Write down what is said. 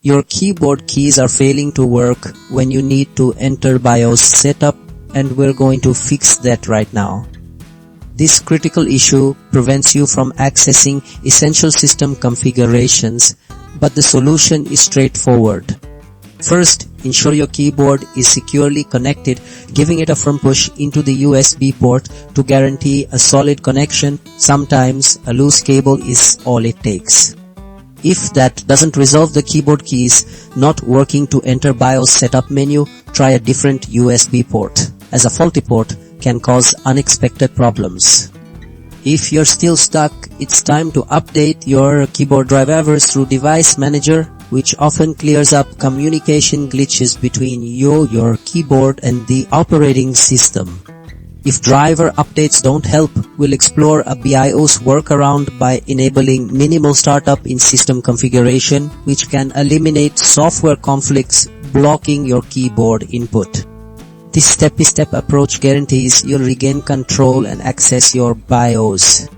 Your keyboard keys are failing to work when you need to enter BIOS setup, and we're going to fix that right now. This critical issue prevents you from accessing essential system configurations, but the solution is straightforward. First, ensure your keyboard is securely connected, giving it a firm push into the USB port to guarantee a solid connection. Sometimes a loose cable is all it takes. If that doesn't resolve the keyboard keys not working to enter BIOS setup menu, try a different USB port, as a faulty port can cause unexpected problems. If you're still stuck, it's time to update your keyboard drivers through Device Manager, which often clears up communication glitches between your keyboard and the operating system. If driver updates don't help, we'll explore a BIOS workaround by enabling minimal startup in system configuration, which can eliminate software conflicts blocking your keyboard input. This step-by-step approach guarantees you'll regain control and access your BIOS.